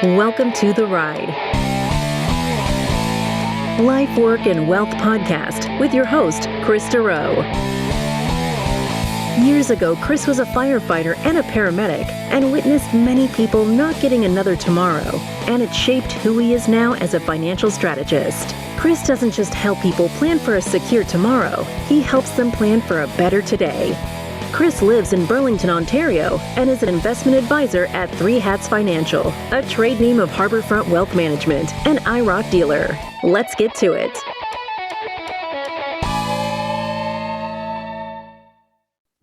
Welcome to The Ride. Life, Work, and Wealth podcast with your host, Kris Dureau. Years ago, Kris was a firefighter and a paramedic and witnessed many people not getting another tomorrow, and it shaped who he is now as a financial strategist. Kris doesn't just help people plan for a secure tomorrow, he helps them plan for a better today. Kris lives in Burlington, Ontario, and is an investment advisor at Three Hats Financial, a trade name of Harbourfront Wealth Management, and IROC dealer. Let's get to it.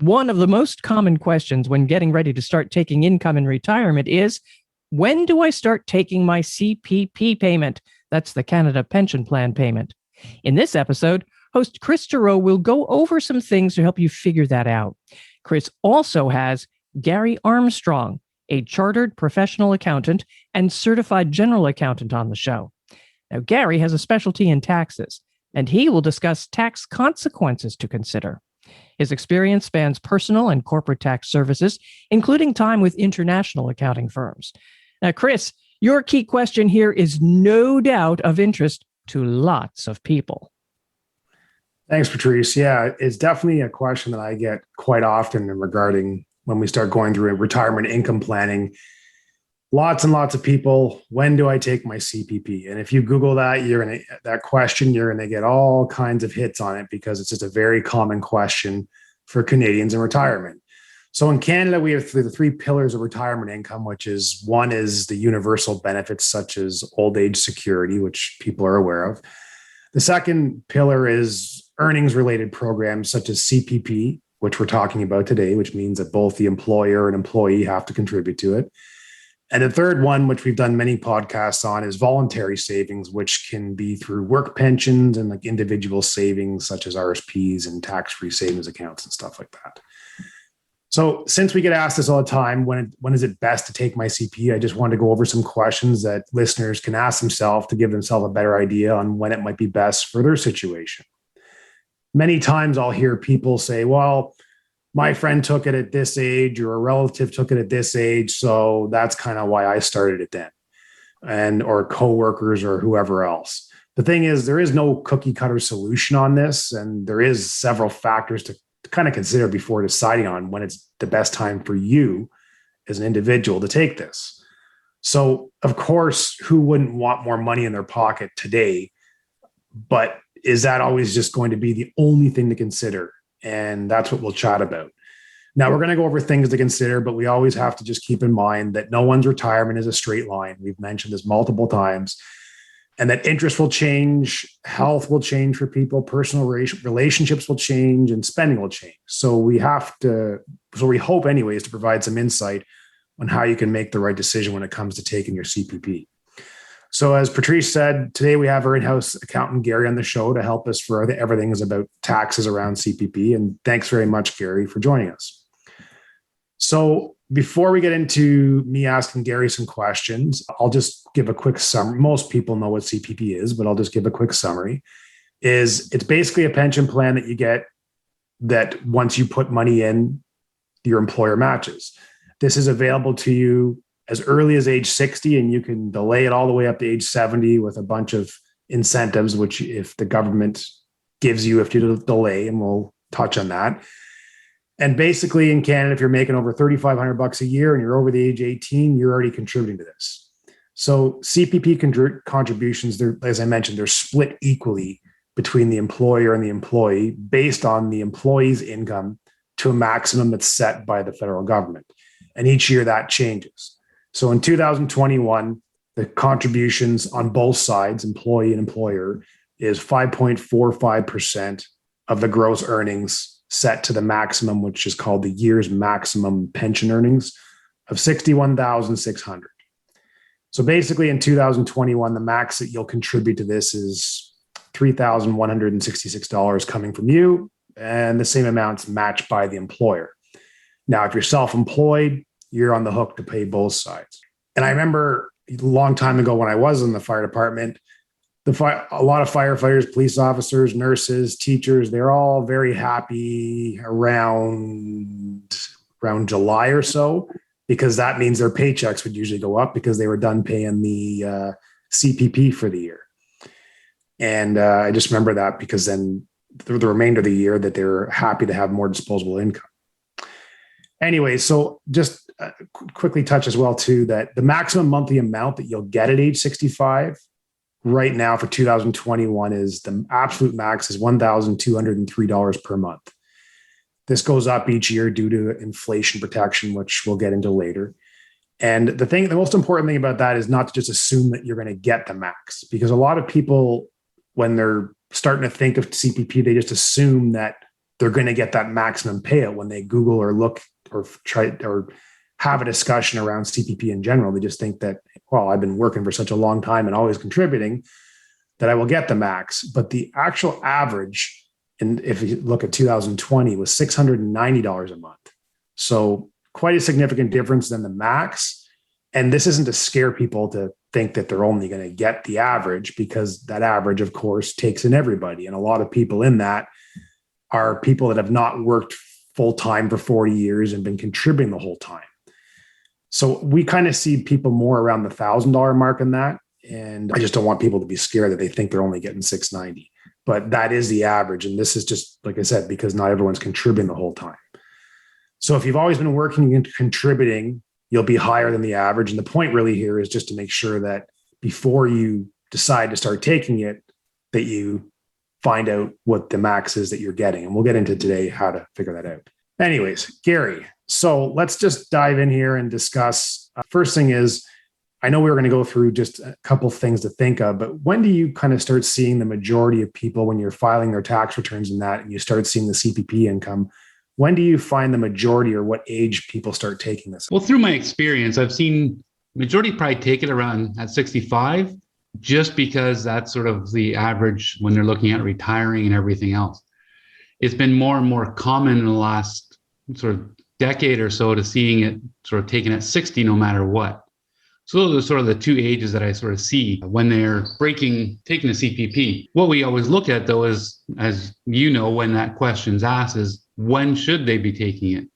One of the most common questions when getting ready to start taking income in retirement is, when do I start taking my CPP payment? That's the Canada Pension Plan payment. In this episode, host Kris Dureau will go over some things to help you figure that out. Kris also has Gary Armstrong, a chartered professional accountant and certified general accountant on the show. Now, Gary has a specialty in taxes, and he will discuss tax consequences to consider. His experience spans personal and corporate tax services, including time with international accounting firms. Now, Kris, your key question here is no doubt of interest to lots of people. Thanks, Patrice. Yeah, it's definitely a question that I get quite often regarding when we start going through retirement income planning. Lots and lots of people, when do I take my CPP? And if you Google that, that question, you're going to get all kinds of hits on it because it's just a very common question for Canadians in retirement. So in Canada, we have the three pillars of retirement income, which is one is the universal benefits such as old age security, which people are aware of. The second pillar is earnings-related programs such as CPP, which we're talking about today, which means that both the employer and employee have to contribute to it. And the third one, which we've done many podcasts on, is voluntary savings, which can be through work pensions and like individual savings such as RRSPs and tax-free savings accounts and stuff like that. So since we get asked this all the time, when is it best to take my CPP? I just wanted to go over some questions that listeners can ask themselves to give themselves a better idea on when it might be best for their situation. Many times I'll hear people say, well, my friend took it at this age or a relative took it at this age, so that's kind of why I started it then, or coworkers or whoever else. The thing is, there is no cookie cutter solution on this, and there is several factors to kind of consider before deciding on when it's the best time for you as an individual to take this. So, of course, who wouldn't want more money in their pocket today? But is that always just going to be the only thing to consider? And that's what we'll chat about. Now, we're going to go over things to consider, but we always have to just keep in mind that no one's retirement is a straight line. We've mentioned this multiple times. And that interest will change, health will change for people, personal relationships will change, and spending will change. So we hope anyways to provide some insight on how you can make the right decision when it comes to taking your CPP. So as Patrice said, today we have our in-house accountant, Gary, on the show to help us for everything is about taxes around CPP. And thanks very much, Gary, for joining us. So before we get into me asking Gary some questions, I'll just give a quick summary. Most people know what CPP is, but I'll just give a quick summary. It's basically a pension plan that you get that once you put money in, your employer matches. This is available to you as early as age 60, and you can delay it all the way up to age 70 with a bunch of incentives, which if the government gives you if you delay, and we'll touch on that. And basically in Canada, if you're making over $3,500 a year and you're over the age 18, you're already contributing to this. So CPP contributions, as I mentioned, they're split equally between the employer and the employee based on the employee's income to a maximum that's set by the federal government. And each year that changes. So in 2021, the contributions on both sides, employee and employer, is 5.45% of the gross earnings set to the maximum, which is called the year's maximum pension earnings of $61,600. So basically in 2021, the max that you'll contribute to this is $3,166 coming from you, and the same amount's matched by the employer. Now, if you're self-employed, you're on the hook to pay both sides. And I remember a long time ago when I was in the fire department, a lot of firefighters, police officers, nurses, teachers, they're all very happy around July or so because that means their paychecks would usually go up because they were done paying the CPP for the year. And I just remember that because then the remainder of the year that they're happy to have more disposable income. Anyway, so just quickly touch as well too, that the maximum monthly amount that you'll get at age 65 right now for 2021 is the absolute max is $1,203 per month. This goes up each year due to inflation protection, which we'll get into later. And the most important thing about that is not to just assume that you're going to get the max, because a lot of people, when they're starting to think of CPP, they just assume that they're going to get that maximum payout when they Google or look or try or have a discussion around CPP in general. They just think that, well, I've been working for such a long time and always contributing that I will get the max. But the actual average, and if you look at 2020, was $690 a month. So quite a significant difference than the max. And this isn't to scare people to think that they're only going to get the average, because that average, of course, takes in everybody. And a lot of people in that are people that have not worked full-time for 40 years and been contributing the whole time. So we kind of see people more around the $1,000 mark in that. And I just don't want people to be scared that they think they're only getting $690. But that is the average. And this is just, like I said, because not everyone's contributing the whole time. So if you've always been working and contributing, you'll be higher than the average. And the point really here is just to make sure that before you decide to start taking it, that you find out what the max is that you're getting. And we'll get into today how to figure that out. Anyways, Gary, so let's just dive in here and discuss. First thing is, I know we were going to go through just a couple things to think of, but when do you kind of start seeing the majority of people, when you're filing their tax returns and that, and you start seeing the CPP income, when do you find the majority, or what age people start taking this? Well, through my experience, I've seen majority probably take it around at 65, just because that's sort of the average when they're looking at retiring and everything else. It's been more and more common in the last sort of decade or so to seeing it sort of taken at 60 no matter what. So those are sort of the two ages that I sort of see when they're taking the CPP. What we always look at, though, is, as you know, when that question's asked, is when should they be taking it?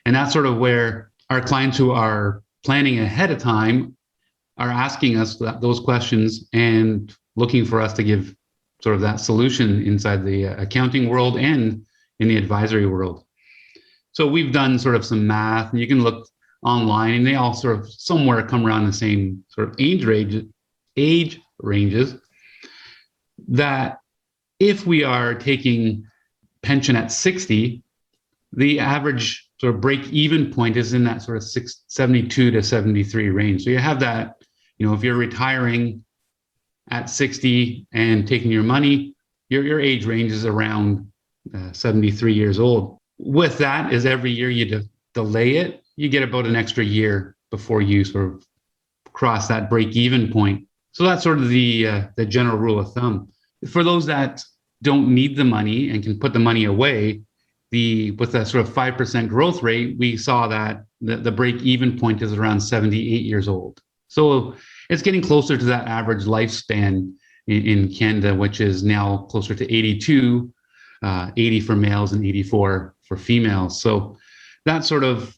And that's sort of where our clients who are planning ahead of time are asking us those questions and looking for us to give sort of that solution inside the accounting world and in the advisory world. So we've done sort of some math, and you can look online, and they all sort of somewhere come around the same sort of age ranges, that if we are taking pension at 60, the average sort of break-even point is in that sort of 72 to 73 range. So you have that, if you're retiring at 60 and taking your money, your age range is around 73 years old. With that, is every year you delay it, you get about an extra year before you sort of cross that break-even point. So that's sort of the general rule of thumb. For those that don't need the money and can put the money away, with that sort of 5% growth rate, we saw that the break-even point is around 78 years old. So it's getting closer to that average lifespan in Canada, which is now closer to 82, 80 for males and 84 for females. So that's sort of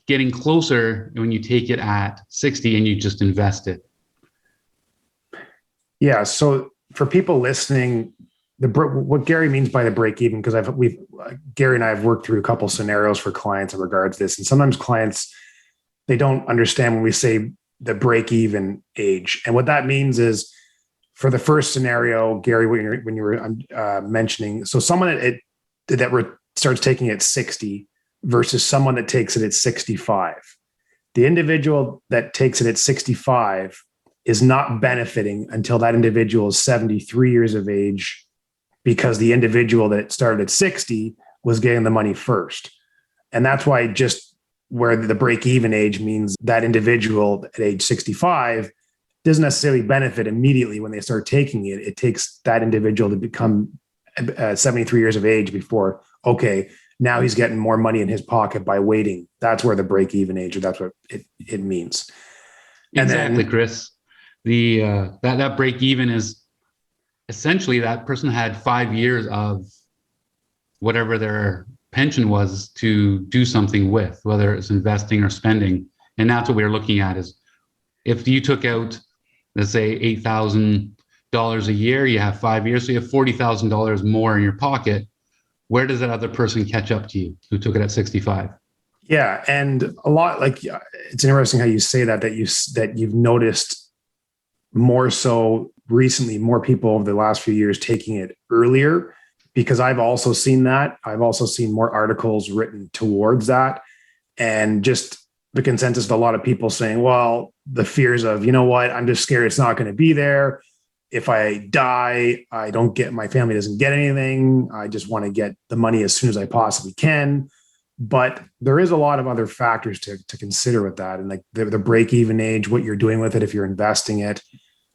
getting closer when you take it at 60 and you just invest it. Yeah. So for people listening, what Gary means by the break even, because Gary and I have worked through a couple scenarios for clients in regards to this, and sometimes clients, they don't understand when we say the break even age, and what that means is, for the first scenario, Gary, when you were mentioning, so someone that starts taking it at 60 versus someone that takes it at 65, the individual that takes it at 65 is not benefiting until that individual is 73 years of age, because the individual that started at 60 was getting the money first. And that's why just where the break-even age means that individual at age 65 doesn't necessarily benefit immediately when they start taking it. It takes that individual to become 73 years of age before, okay, now he's getting more money in his pocket by waiting. That's where the break-even age, or that's what it means. And exactly, then, Chris. That break-even is essentially that person had 5 years of whatever their pension was to do something with, whether it's investing or spending. And that's what we're looking at is if you took out, let's say $8,000 a year, you have 5 years, so you have $40,000 more in your pocket. Where does that other person catch up to you who took it at 65? Yeah. And a lot, like, it's interesting how you say that you've noticed more so recently, more people over the last few years taking it earlier, because I've also seen that. I've also seen more articles written towards that. And just the consensus of a lot of people saying, well, the fears of, you know what, I'm just scared it's not going to be there. If I die, my family doesn't get anything. I just want to get the money as soon as I possibly can. But there is a lot of other factors to consider with that. And like the break-even age, what you're doing with it, if you're investing it,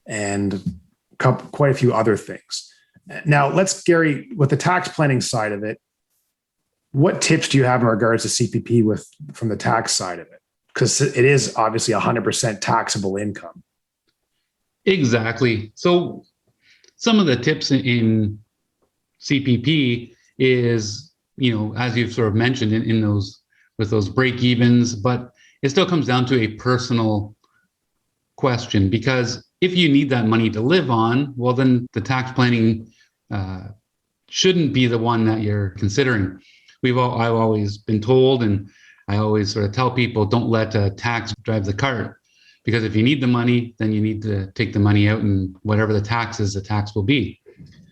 and quite a few other things. Now, Gary, with the tax planning side of it, what tips do you have in regards to CPP from the tax side of it? Because it is obviously 100% taxable income. Exactly. So some of the tips in CPP is, as you've sort of mentioned in those, with those break evens, but it still comes down to a personal question, because if you need that money to live on, well, then the tax planning shouldn't be the one that you're considering. I've always been told, and I always sort of tell people, don't let tax drive the cart, because if you need the money, then you need to take the money out, and whatever the tax is, the tax will be.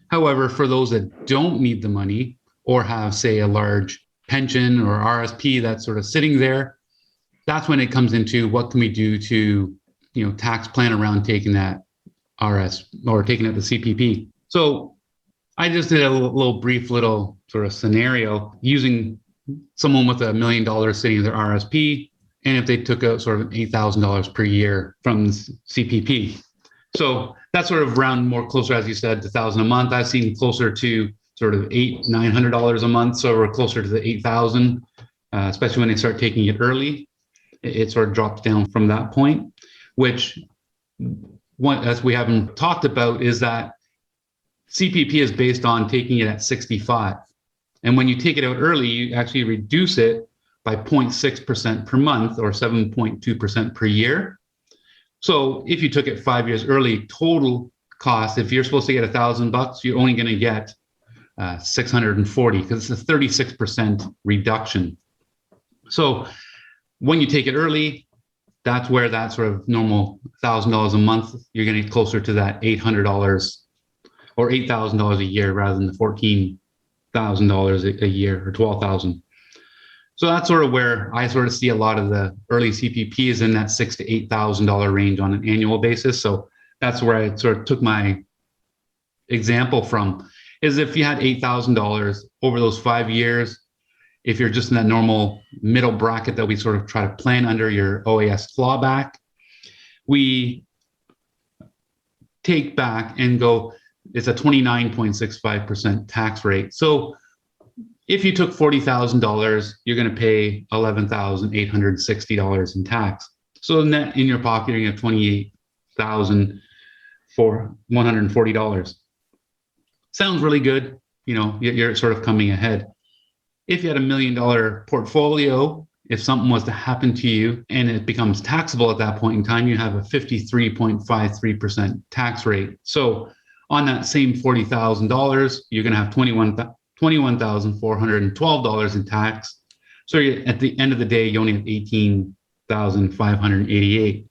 However, for those that don't need the money or have, say, a large pension or RSP that's sort of sitting there, that's when it comes into what can we do to, tax plan around taking that RS or taking out the CPP. So I just did a brief little sort of scenario using someone with $1 million sitting in their RSP, and if they took out sort of $8,000 per year from CPP. So that's sort of round more closer, as you said, to $1,000 a month. I've seen closer to sort of $900 a month. So we're closer to the 8,000, especially when they start taking it early. It sort of drops down from that point, which as we haven't talked about is that CPP is based on taking it at 65. And when you take it out early, you actually reduce it by 0.6% per month or 7.2% per year. So if you took it 5 years early, total cost, if you're supposed to get $1,000, you're only going to get 640, because it's a 36% reduction. So when you take it early, that's where that sort of normal $1,000 a month, you're going to get closer to that $800 or $8,000 a year rather than the $14,000 a year or $12,000. So that's sort of where I sort of see a lot of the early CPPs in that $6,000 to $8,000 range on an annual basis. So that's where I sort of took my example from, is if you had $8,000 over those 5 years, if you're just in that normal middle bracket that we sort of try to plan under your OAS clawback, we take back and go, it's a 29.65% tax rate. So if you took $40,000, you're going to pay $11,860 in tax. So net in your pocket, you're going to have $28,140. Sounds really good. You're sort of coming ahead. If you had $1 million portfolio, if something was to happen to you and it becomes taxable at that point in time, you have a 53.53% tax rate. So on that same $40,000, you're going to have $21,412 in tax. So at the end of the day, you only have $18,588.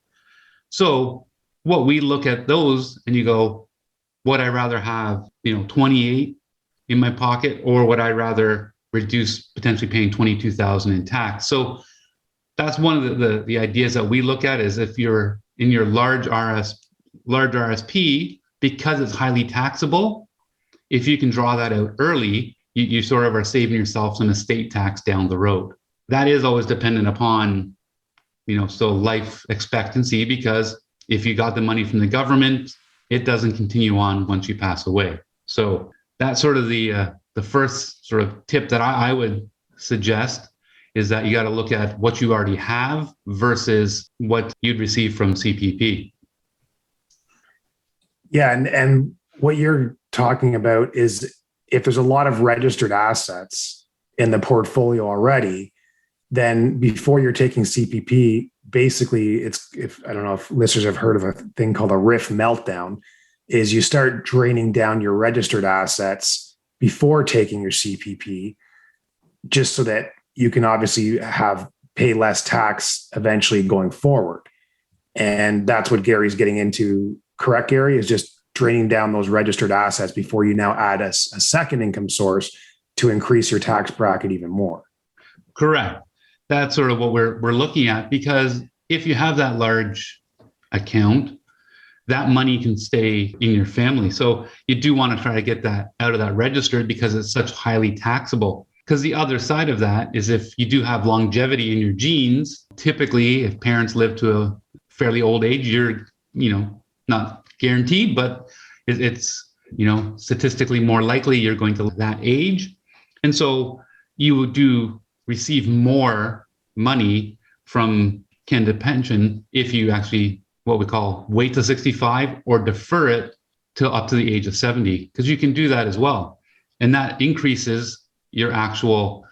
So what we look at those and you go, would I rather have 28 in my pocket, or would I rather reduce potentially paying $22,000 in tax? So that's one of the ideas that we look at, is if you're in your large RSP, because it's highly taxable, if you can draw that out early, you sort of are saving yourself some estate tax down the road. That is always dependent upon, so life expectancy, because if you got the money from the government, it doesn't continue on once you pass away. So that's sort of the first sort of tip that I would suggest, is that you got to look at what you already have versus what you'd receive from CPP. Yeah. And what you're talking about is, if there's a lot of registered assets in the portfolio already, then before you're taking CPP, basically, if I don't know if listeners have heard of a thing called a RRSP Meltdown, is you start draining down your registered assets before taking your CPP, just so that you can obviously pay less tax eventually going forward. And that's what Gary's getting into. Correct, Gary? Is just draining down those registered assets before you now add a second income source to increase your tax bracket even more. Correct. That's sort of what we're looking at, because if you have that large account, that money can stay in your family. So you do want to try to get that out of that registered, because it's such highly taxable. Because the other side of that is, if you do have longevity in your genes, typically if parents live to a fairly old age, you're, not guaranteed, but it's, statistically more likely you're going to that age. And so you do receive more money from Canada Pension if you actually, what we call, wait to 65 or defer it till up to the age of 70, because you can do that as well. And that increases your actual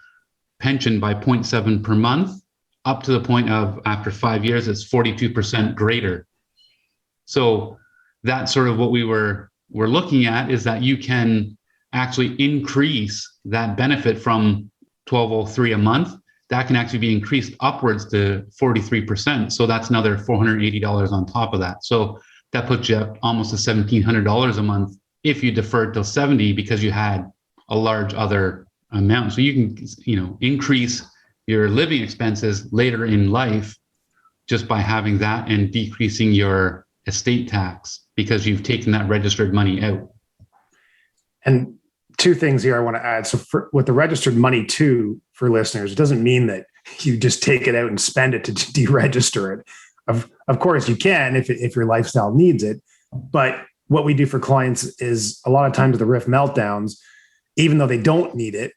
pension by 0.7 per month, up to the point of, after 5 years, it's 42% greater. So that's sort of what we're looking at, is that you can actually increase that benefit from $1,203 a month. That can actually be increased upwards to 43%. So that's another $480 on top of that. So that puts you up almost to $1,700 a month if you deferred till 70, because you had a large other amount. So you can, increase your living expenses later in life just by having that, and decreasing your estate tax because you've taken that registered money out. And two things here I want to add. So with the registered money too, for listeners, it doesn't mean that you just take it out and spend it to deregister it. Of course you can if your lifestyle needs it. But what we do for clients is, a lot of times the RRSP meltdowns, even though they don't need it,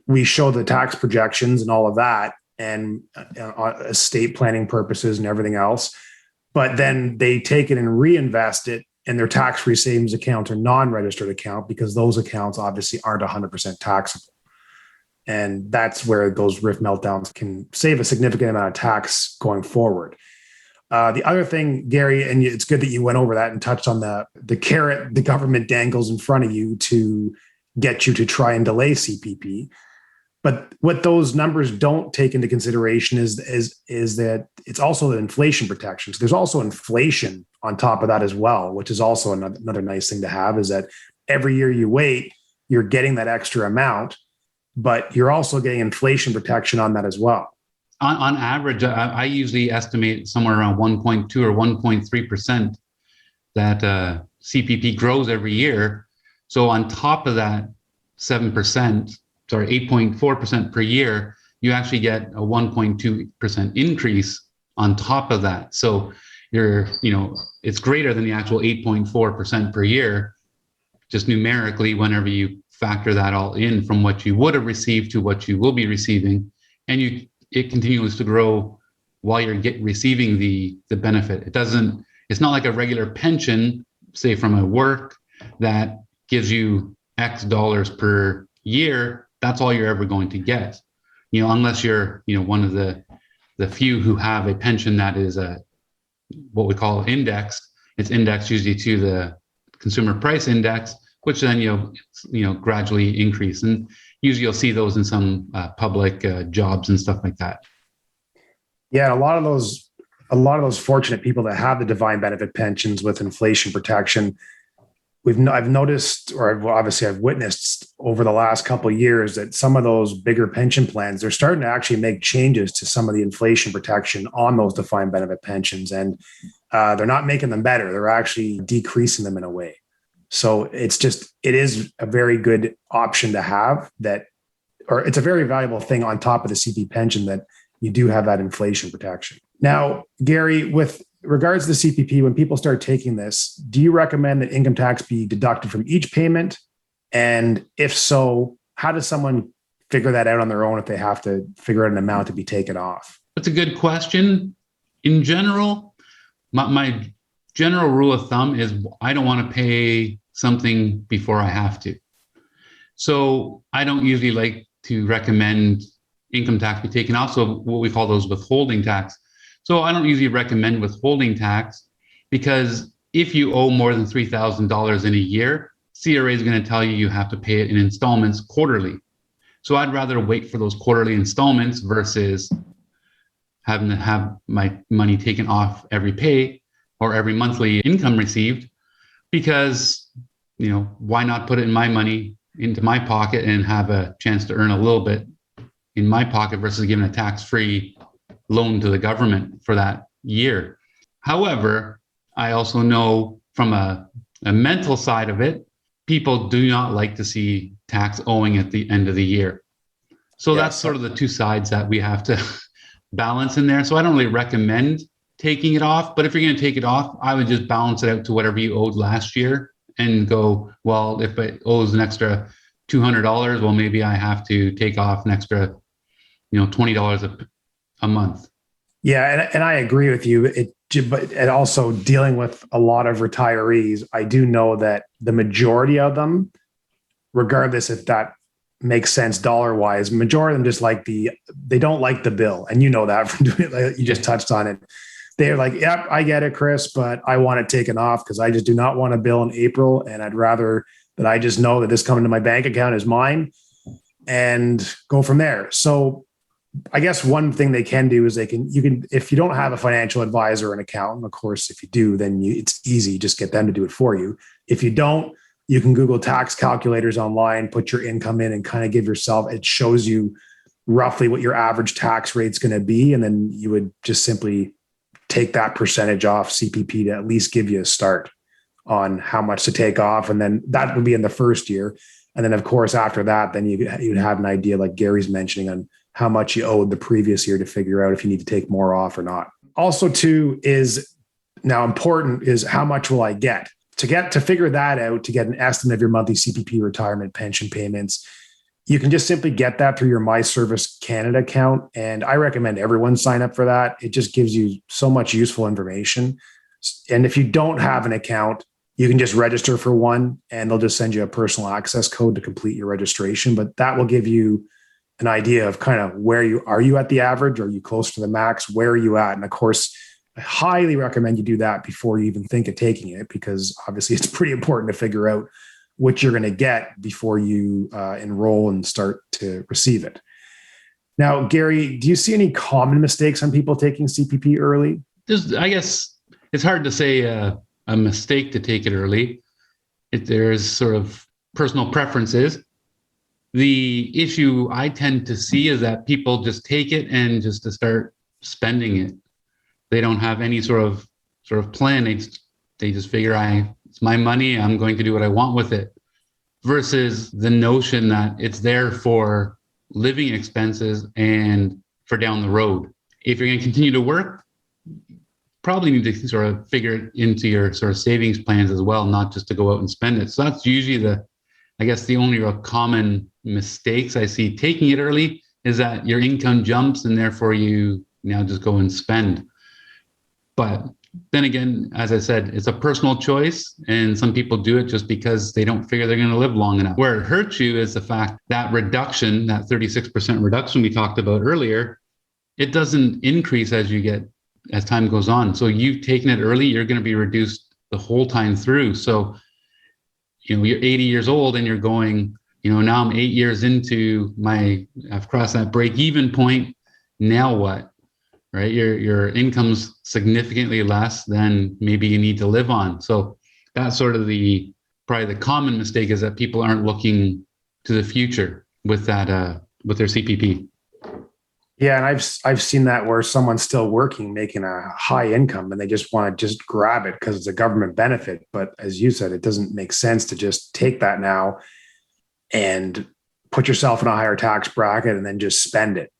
we show the tax projections and all of that, and estate planning purposes and everything else. But then they take it and reinvest it in their tax-free savings account or non-registered account, because those accounts obviously aren't 100% taxable. And that's where those RRSP meltdowns can save a significant amount of tax going forward. The other thing, Gary, and it's good that you went over that and touched on the carrot the government dangles in front of you to get you to try and delay CPP. But what those numbers don't take into consideration is that it's also the inflation protection. So there's also inflation on top of that as well, which is also another nice thing to have, is that every year you wait, you're getting that extra amount, but you're also getting inflation protection on that as well. On average, I usually estimate somewhere around 1.2 or 1.3% that CPP grows every year. So on top of that 8.4% per year, you actually get a 1.2% increase on top of that. So it's greater than the actual 8.4% per year, just numerically, whenever you factor that all in from what you would have received to what you will be receiving. And it continues to grow while you're receiving the benefit. It's not like a regular pension, say from a work, that gives you X dollars per year. That's all you're ever going to get, unless you're, one of the few who have a pension that is what we call indexed. It's indexed usually to the consumer price index, which then gradually increase. And usually you'll see those in some public jobs and stuff like that. Yeah, a lot of those fortunate people that have the defined benefit pensions with inflation protection, I've noticed, or I've witnessed over the last couple of years, that some of those bigger pension plans, they're starting to actually make changes to some of the inflation protection on those defined benefit pensions, and they're not making them better. They're actually decreasing them in a way. So it is a very good option to have or it's a very valuable thing on top of the CP pension, that you do have that inflation protection. Now, Gary, with regards to the CPP, when people start taking this, do you recommend that income tax be deducted from each payment? And if so, how does someone figure that out on their own if they have to figure out an amount to be taken off? That's a good question. In general, my general rule of thumb is I don't want to pay something before I have to. So I don't usually like to recommend income tax be taken off. So what we call those withholding tax. So I don't usually recommend withholding tax, because if you owe more than $3,000 in a year, CRA is going to tell you have to pay it in installments quarterly. So I'd rather wait for those quarterly installments versus having to have my money taken off every pay or every monthly income received, because, why not put it in my money into my pocket and have a chance to earn a little bit in my pocket versus giving a tax-free loan to the government for that year. However, I also know from a mental side of it, people do not like to see tax owing at the end of the year. So that's sort of the two sides that we have to balance in there. So I don't really recommend taking it off, but if you're going to take it off, I would just balance it out to whatever you owed last year and go, well, if it owes an extra $200, well, maybe I have to take off an extra, $20 a month. Yeah, and I agree with you. But also dealing with a lot of retirees, I do know that the majority of them, regardless if that makes sense dollar-wise, majority of them just they don't like the bill. And you know that from doing it, you just touched on it. They're like, yep, I get it, Kris, but I want it taken off because I just do not want a bill in April. And I'd rather that I just know that this coming to my bank account is mine and go from there. So I guess one thing they can do is you can, if you don't have a financial advisor or an accountant, of course, if you do, then it's easy. Just get them to do it for you. If you don't, you can Google tax calculators online, put your income in and kind of give yourself, it shows you roughly what your average tax rate's going to be. And then you would just simply take that percentage off CPP to at least give you a start on how much to take off. And then that would be in the first year. And then of course, after that, then you'd have an idea like Gary's mentioning on how much you owed the previous year to figure out if you need to take more off or not. Also too is now important is how much will I get? To figure that out, to get an estimate of your monthly CPP retirement pension payments, you can just simply get that through your My Service Canada account. And I recommend everyone sign up for that. It just gives you so much useful information. And if you don't have an account, you can just register for one and they'll just send you a personal access code to complete your registration. But that will give you an idea of kind of are you at the average? Are you close to the max? Where are you at? And of course, I highly recommend you do that before you even think of taking it, because obviously it's pretty important to figure out what you're going to get before you enroll and start to receive it. Now, Gary, do you see any common mistakes on people taking CPP early? I guess it's hard to say a mistake to take it early. There's sort of personal preferences. The issue I tend to see is that people just take it and just to start spending it. They don't have any sort of plan. They just figure it's my money. I'm going to do what I want with it, versus the notion that it's there for living expenses and for down the road. If you're going to continue to work, probably need to sort of figure it into your sort of savings plans as well, not just to go out and spend it. So that's usually the only real common mistakes I see taking it early is that your income jumps and therefore you now just go and spend. But then again, as I said, it's a personal choice, and some people do it just because they don't figure they're going to live long enough. Where it hurts you is the fact that reduction, that 36% reduction we talked about earlier, it doesn't increase as time goes on. So you've taken it early, you're going to be reduced the whole time through. So, you're 80 years old and you're going, now I'm 8 years into I've crossed that break-even point. Now what? Right? Your income's significantly less than maybe you need to live on. So that's sort of probably the common mistake, is that people aren't looking to the future with that, with their CPP. Yeah. And I've seen that where someone's still working, making a high income, and they just want to just grab it because it's a government benefit. But as you said, it doesn't make sense to just take that now and put yourself in a higher tax bracket and then just spend it.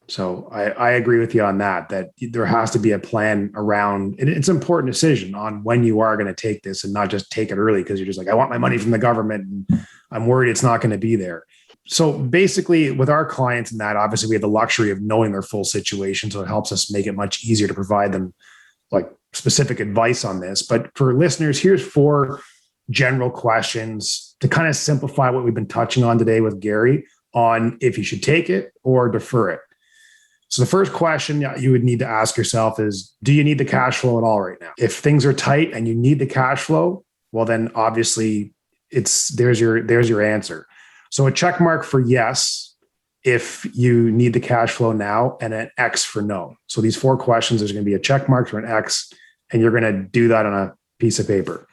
So I agree with you on that there has to be a plan around it. It's an important decision on when you are going to take this, and not just take it early because you're just like, I want my money from the government and I'm worried it's not going to be there. So basically with our clients and that, obviously we have the luxury of knowing their full situation. So it helps us make it much easier to provide them like specific advice on this. But for listeners, here's 4 general questions to kind of simplify what we've been touching on today with Gary on if you should take it or defer it. So the first question you would need to ask yourself is, do you need the cash flow at all right now? If things are tight and you need the cash flow, well, then obviously there's your answer. So a check mark for yes, if you need the cash flow now, and an X for no. So these 4 questions, there's going to be a check mark or an X, and you're going to do that on a piece of paper.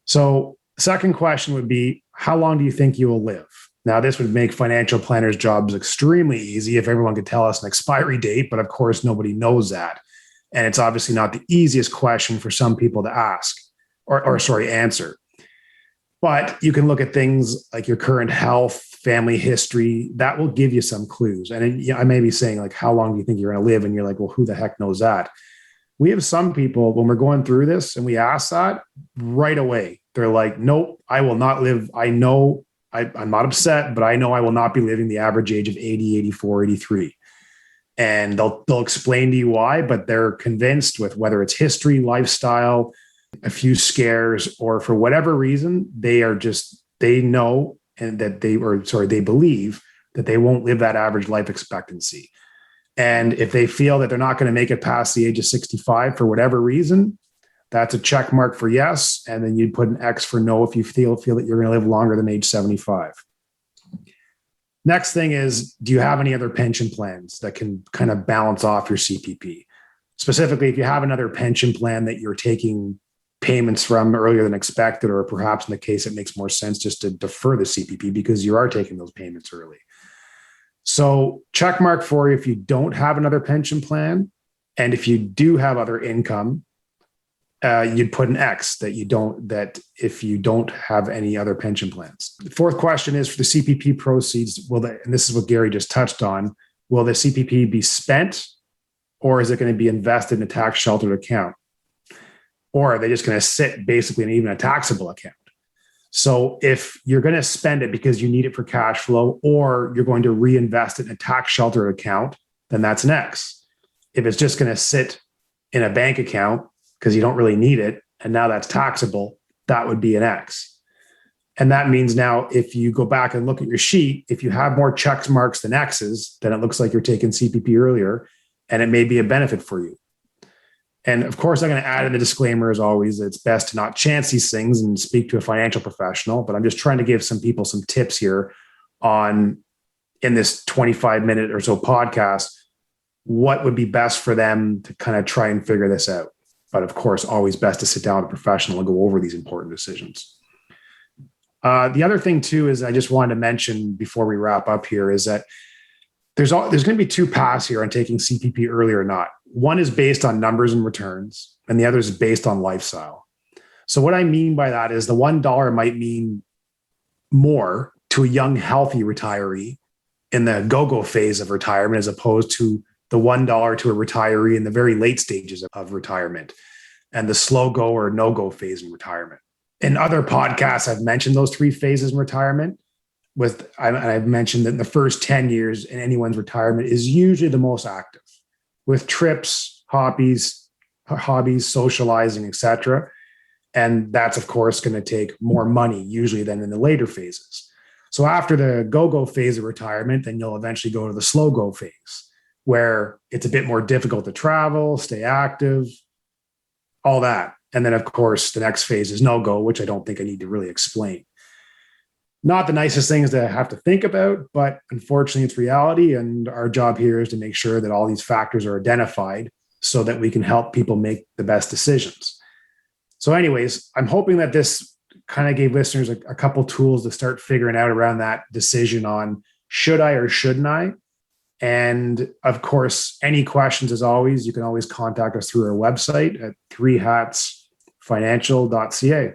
So second question would be, how long do you think you will live? Now, this would make financial planners' jobs extremely easy if everyone could tell us an expiry date, but of course, nobody knows that. And it's obviously not the easiest question for some people to ask or answer. But you can look at things like your current health, family history. That will give you some clues. And I may be saying, like, how long do you think you're going to live? And you're like, well, who the heck knows that? We have some people, when we're going through this and we ask that right away, they're like, nope, I will not live. I know I'm not upset, but I know I will not be living the average age of 80, 84, 83. And they'll explain to you why, but they're convinced with whether it's history, lifestyle, a few scares, or for whatever reason, they know and that they believe that they won't live that average life expectancy. And if they feel that they're not going to make it past the age of 65 for whatever reason, that's a check mark for yes. And then you'd put an X for no if you feel that you're going to live longer than age 75. Next thing is, do you have any other pension plans that can kind of balance off your CPP? Specifically, if you have another pension plan that you're taking payments from earlier than expected, or perhaps in the case it makes more sense just to defer the CPP because you are taking those payments early. So check mark for you if you don't have another pension plan. And if you do have other income, you'd put an X that if you don't have any other pension plans. The fourth question is, for the CPP proceeds, and this is what Gary just touched on, will the CPP be spent, or is it going to be invested in a tax sheltered account? Or are they just going to sit basically in even a taxable account? So if you're going to spend it because you need it for cash flow, or you're going to reinvest it in a tax sheltered account, then that's an X. If it's just going to sit in a bank account because you don't really need it, and now that's taxable, that would be an X. And that means now, if you go back and look at your sheet, if you have more checks marks than X's, then it looks like you're taking CPP earlier, and it may be a benefit for you. And of course, I'm going to add in the disclaimer, as always, that it's best to not chance these things and speak to a financial professional. But I'm just trying to give some people some tips here in this 25-minute or so podcast, what would be best for them to kind of try and figure this out. But of course, always best to sit down with a professional and go over these important decisions. The other thing too is, I just wanted to mention before we wrap up here, is that there's going to be 2 paths here on taking CPP early or not. One is based on numbers and returns, and the other is based on lifestyle. So what I mean by that is the $1 might mean more to a young, healthy retiree in the go-go phase of retirement, as opposed to the $1 to a retiree in the very late stages of retirement and the slow go or no-go phase in retirement. In other podcasts, I've mentioned those 3 phases in retirement. I've mentioned that the first 10 years in anyone's retirement is usually the most active, with trips, hobbies, socializing, etc. And that's, of course, going to take more money usually than in the later phases. So after the go-go phase of retirement, then you'll eventually go to the slow-go phase, where it's a bit more difficult to travel, stay active, all that. And then, of course, the next phase is no-go, which I don't think I need to really explain. Not the nicest things to have to think about, but unfortunately it's reality. And our job here is to make sure that all these factors are identified so that we can help people make the best decisions. So anyways, I'm hoping that this kind of gave listeners a couple tools to start figuring out around that decision on should I or shouldn't I? And of course, any questions, as always, you can always contact us through our website at 3hatsfinancial.ca.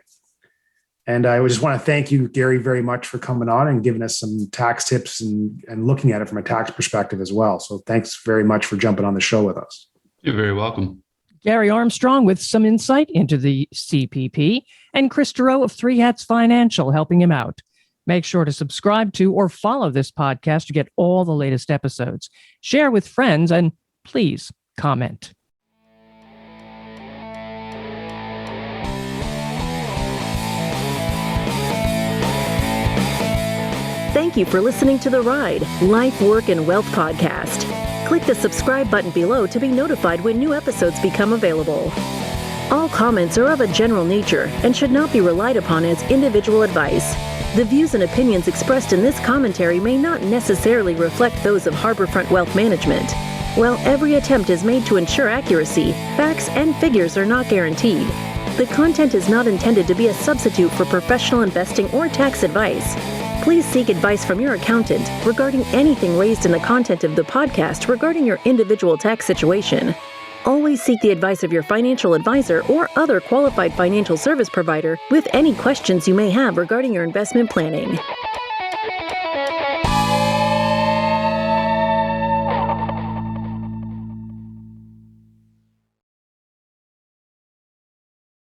And I would just want to thank you, Gary, very much for coming on and giving us some tax tips and looking at it from a tax perspective as well. So thanks very much for jumping on the show with us. You're very welcome. Gary Armstrong with some insight into the CPP, and Kris Dureau of 3 Hats Financial helping him out. Make sure to subscribe to or follow this podcast to get all the latest episodes. Share with friends, and please comment. Thank you for listening to The Ride, Life, Work, and Wealth podcast. click the subscribe button below to be notified when new episodes become available. All comments are of a general nature and should not be relied upon as individual advice. The views and opinions expressed in this commentary may not necessarily reflect those of Harbourfront Wealth Management. While every attempt is made to ensure accuracy, facts and figures are not guaranteed. The content is not intended to be a substitute for professional investing or tax advice. Please seek advice from your accountant regarding anything raised in the content of the podcast regarding your individual tax situation. Always seek the advice of your financial advisor or other qualified financial service provider with any questions you may have regarding your investment planning.